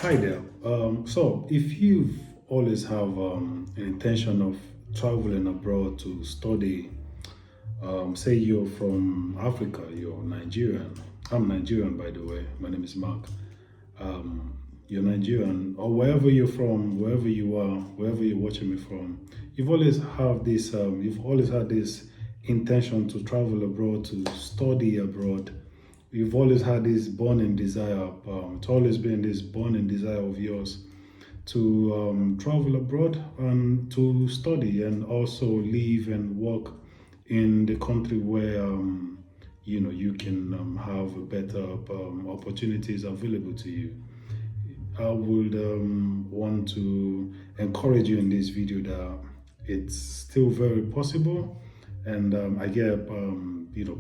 Hi there. So, if you've always have an intention of traveling abroad to study, say you're from Africa, you're Nigerian. I'm Nigerian, by the way. My name is Mark. You're Nigerian, or wherever you're from, wherever you are, wherever you're watching me from. You've always have this. You've always had this intention to travel abroad, to study abroad. You've always had this burning desire. It's always been this burning desire of yours to travel abroad and to study and also live and work in the country where you can have better opportunities available to you. I would want to encourage you in this video that it's still very possible, and I get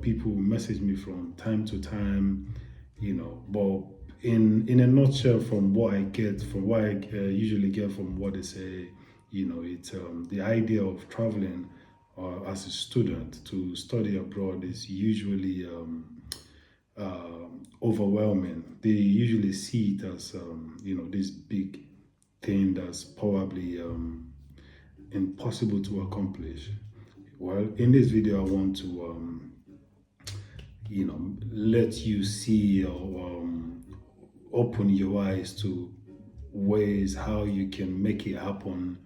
people message me from time to time, but in a nutshell, from what I get, from what I usually get from what they say, it's the idea of traveling as a student to study abroad is usually overwhelming. They usually see it as this big thing that's probably impossible to accomplish. Well, in this video, I want to let you see or open your eyes to ways how you can make it happen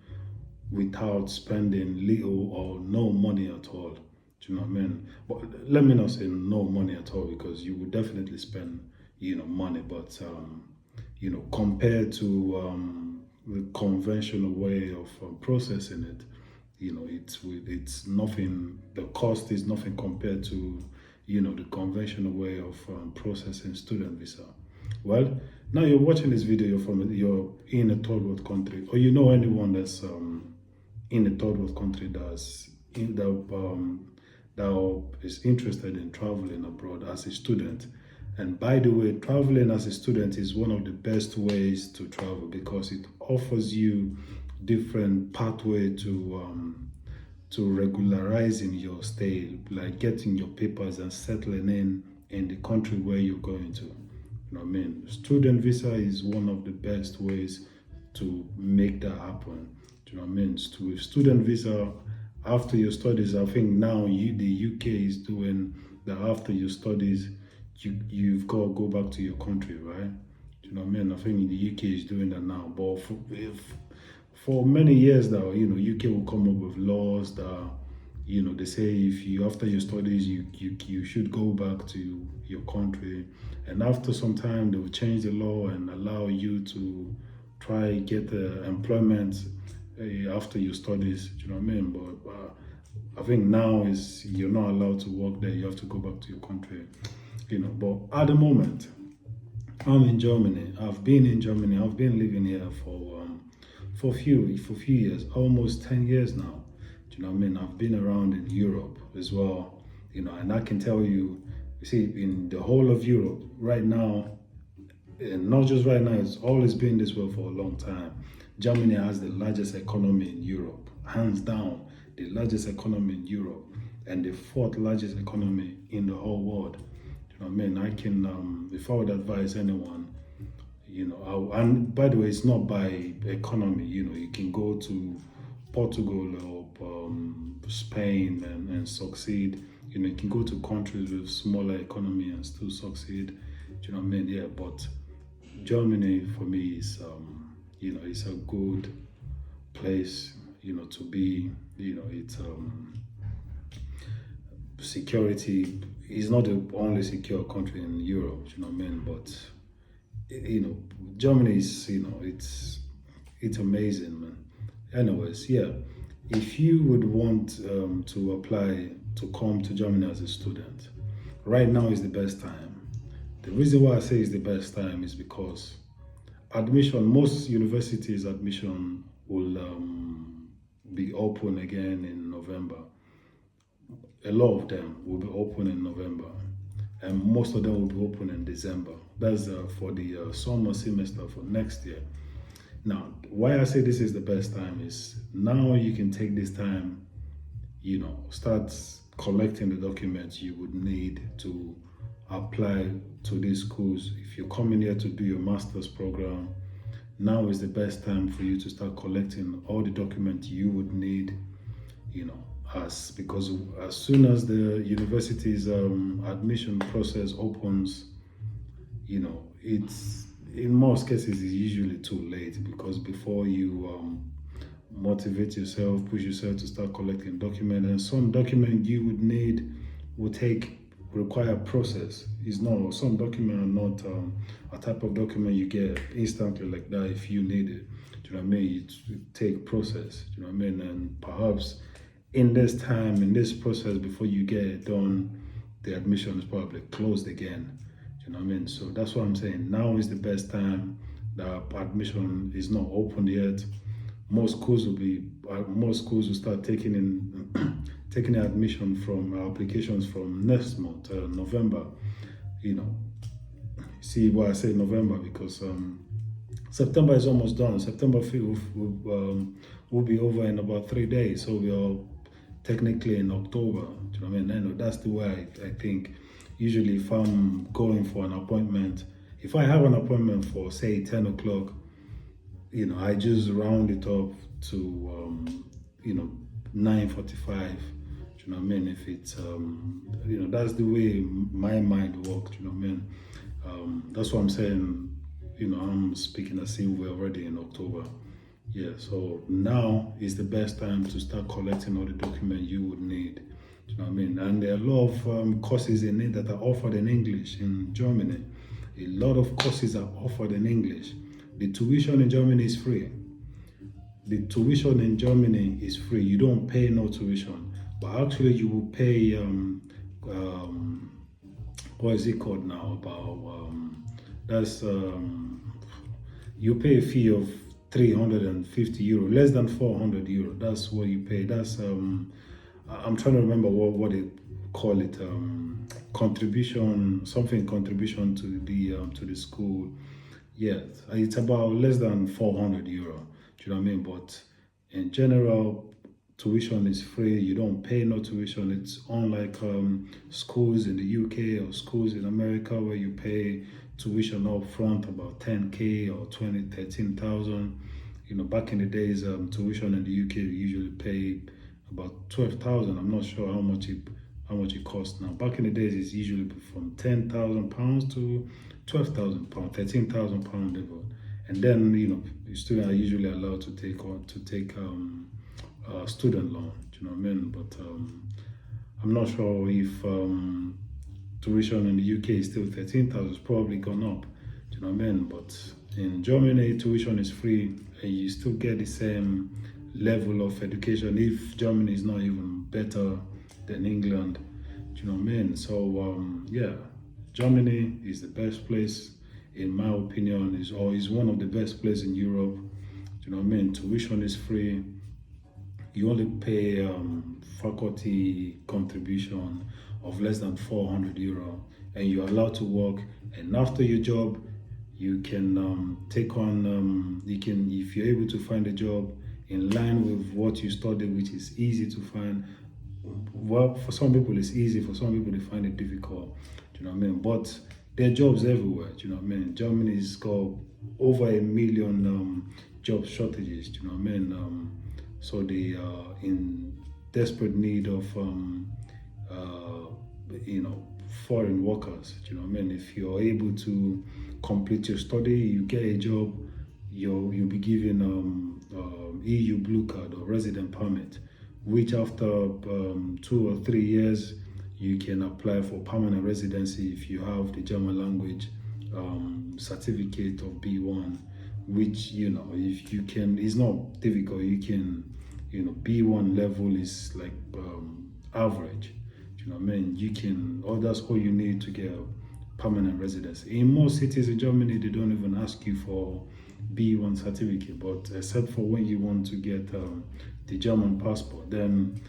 without spending little or no money at all. Do you know what I mean? But let me not say no money at all, because you would definitely spend, money. But compared to the conventional way of processing it, it's nothing. The cost is nothing compared to, the conventional way of processing student visa. Well, now you're watching this video. You're in a third world country, or you know anyone that's in a third world country that is interested in traveling abroad as a student. And by the way, traveling as a student is one of the best ways to travel, because it offers you different pathway to regularizing your stay, like getting your papers and settling in the country where you're going to. You know what I mean? Student visa is one of the best ways to make that happen. Do you know what I mean? With student visa, after your studies, I think now the UK is doing that. After your studies, you've got to go back to your country, right? Do you know what I mean? I think the UK is doing that now. But for many years now, UK will come up with laws that, they say if you, after your studies, you should go back to your country. And after some time, they will change the law and allow you to try get employment after your studies. Do you know what I mean? But I think now is you're not allowed to work there. You have to go back to your country. But at the moment, I'm in Germany. I've been in Germany. I've been living here for a few years, almost 10 years now. Do you know what I mean? I've been around in Europe as well. And I can tell you, see, in the whole of Europe right now, and not just right now, it's always been this way for a long time. Germany has the largest economy in Europe, hands down, the largest economy in Europe, and the fourth largest economy in the whole world. You know what I mean? I can, if I would advise anyone, and by the way, it's not by economy. You can go to Portugal or Spain and succeed. You can go to countries with smaller economy and still succeed. Do you know what I mean? Yeah, but Germany for me is, it's a good place, to be. It's security is not the only secure country in Europe. Do you know what I mean? But Germany is, it's amazing, man. Anyways, yeah, if you would want to apply to come to Germany as a student, right now is the best time. The reason why I say it's the best time is because most universities admission will be open again in November. A lot of them will be open in November, and most of them will be open in December. That's for the summer semester for next year. Now, why I say this is the best time is now you can take this time, start collecting the documents you would need to apply to these schools. If you're coming here to do your master's program, now is the best time for you to start collecting all the documents you would need, because as soon as the university's admission process opens, it's in most cases it's usually too late, because before you motivate yourself, push yourself to start collecting documents, and some document you would need will require process. It's not, some document are not a type of document you get instantly like that if you need it. Do you know what I mean? It take process. Do you know what I mean? And perhaps in this time, in this process, before you get it done, the admission is probably closed again. Do you know what I mean? So that's what I'm saying. Now is the best time. The admission is not opened yet. Most schools will start taking in taking admission from applications from next month, November. See why I say November, because September is almost done. September 5th will be over in about 3 days, so we are technically in October. Do you know what I mean? I know that's the way I think. Usually, if I'm going for an appointment, if I have an appointment for say 10 o'clock, I just round it up to 9:45. You know what I mean? If it's that's the way my mind works. You know what I mean? That's what I'm saying. I'm speaking as if we're already in October. Yeah. So now is the best time to start collecting all the documents you would need. You know what I mean? And there are a lot of courses in it that are offered in English in Germany. A lot of courses are offered in English. The tuition in Germany is free. The tuition in Germany is free. You don't pay no tuition, but actually you will pay what is it called now? You pay a fee of 350 euro, less than 400 euro. That's what you pay. That's I'm trying to remember what they call it. Contribution to the school. Yeah, it's about less than 400 euro. Do you know what I mean? But in general, tuition is free. You don't pay no tuition. It's unlike schools in the UK or schools in America where you pay tuition up front about 10K or 13,000. Back in the days, tuition in the UK we usually pay about 12,000. I'm not sure how much it costs now. Back in the days, it's usually from £10,000 to £12,000, £13,000 level. And then the students are usually allowed to take student loan. Do you know what I mean? But I'm not sure if tuition in the UK is still 13,000. It's probably gone up. Do you know what I mean? But in Germany, tuition is free, and you still get the same level of education. If Germany is not even better than England. Do you know what I mean? So yeah, Germany is the best place, in my opinion, is one of the best places in Europe. Do you know what I mean? Tuition is free. You only pay faculty contribution of less than 400 euro, and you're allowed to work. And after your job, you can take on, if you're able to find a job in line with what you studied, which is easy to find. Well, for some people it's easy, for some people they find it difficult. Do you know what I mean? But there are jobs everywhere. Do you know what I mean? Germany's got over 1 million job shortages. Do you know what I mean? So they are in desperate need of foreign workers. Do you know what I mean? If you're able to complete your study, you get a job, you'll be given EU blue card or resident permit, which after 2 or 3 years you can apply for permanent residency if you have the German language certificate of B1, which if you can, it's not difficult. You can, B1 level is like average. Do you know what I mean? You can, that's all you need to get permanent residency. In most cities in Germany, they don't even ask you for B1 certificate, but except for when you want to get the German passport, then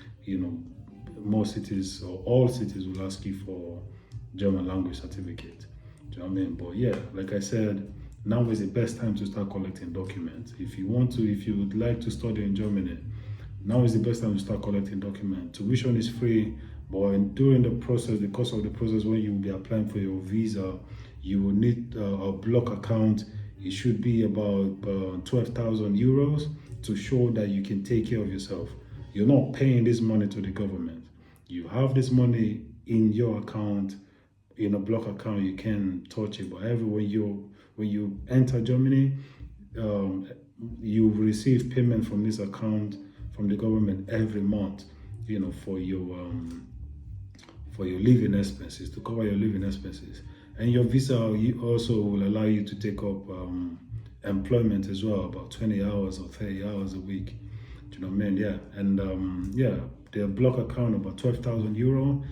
most cities or all cities will ask you for German language certificate. Do you know what I mean? But yeah, like I said, now is the best time to start collecting documents. If you would like to study in Germany, now is the best time to start collecting documents. Tuition is free, but during the course of the process, when you will be applying for your visa, you will need a block account it should be about 12,000 euros to show that you can take care of yourself. You're not paying this money to the government. You have this money in your account, in a block account. You can touch it, but when you enter Germany, you receive payment from this account from the government every month, for your living expenses, to cover your living expenses. And your visa also will allow you to take up employment as well, about 20 hours or 30 hours a week. Do you know what I mean? Yeah. And the block account about 12,000 euro.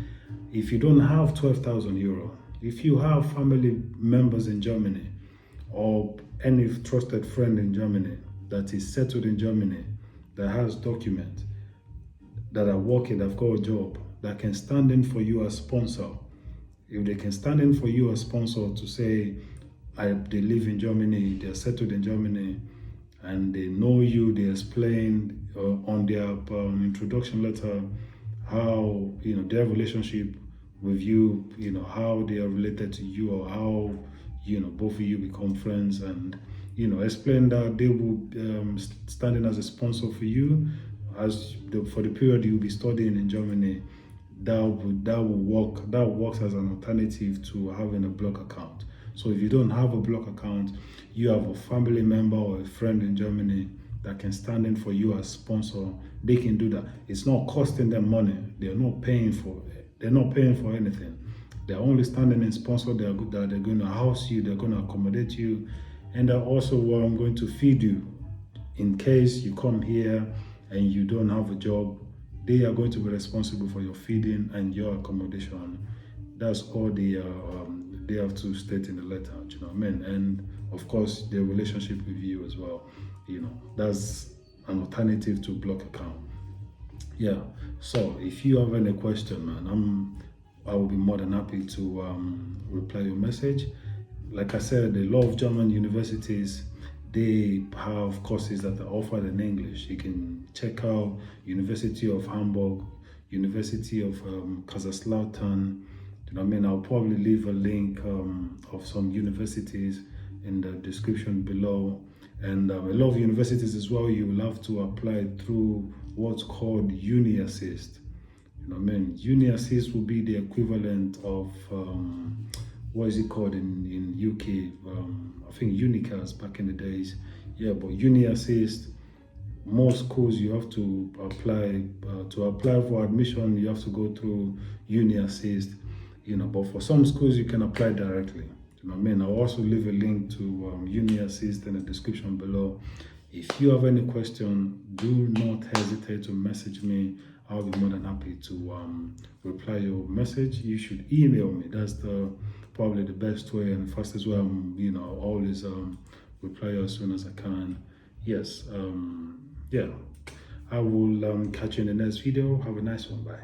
If you don't have 12,000 euro, if you have family members in Germany or any trusted friend in Germany that is settled in Germany, that has documents, that are working, that have got a job, that can stand in for you as sponsor. If they can stand in for you as sponsor to say, they live in Germany, they're settled in Germany, and they know you, they explain on their introduction letter how, their relationship with you, how they are related to you, or how, both of you become friends, and, explain that they will stand in as a sponsor for you for the period you'll be studying in Germany. That works as an alternative to having a block account. So if you don't have a block account, you have a family member or a friend in Germany that can stand in for you as sponsor. They can do that. It's not costing them money. They're not paying for anything. They're only standing in sponsor. They're going to house you. They're going to accommodate you, and they're also going to feed you in case you come here and you don't have a job. They are going to be responsible for your feeding and your accommodation. That's all they have to state in the letter. Do you know what I mean? And of course, their relationship with you as well. That's an alternative to block account. Yeah. So if you have any question, man, I will be more than happy to reply your message. Like I said, a lot of German universities, they have courses that are offered in English. You can check out University of Hamburg, University of Kaiserslautern. You know what I mean? I'll probably leave a link of some universities in the description below. And a lot of universities as well, you will have to apply through what's called Uniassist. You know what I mean? Uniassist will be the equivalent of what is it called in UK? I think Unicast back in the days. Yeah, but Uniassist, most schools you have to apply for admission. You have to go through Uniassist. But for some schools you can apply directly. You know what I mean? I'll also leave a link to Uniassist in the description below. If you have any question, do not hesitate to message me. I'll be more than happy to reply your message. You should email me. That's probably the best way and the fastest way. I'll always reply as soon as I can. Yes. Yeah. I will catch you in the next video. Have a nice one. Bye.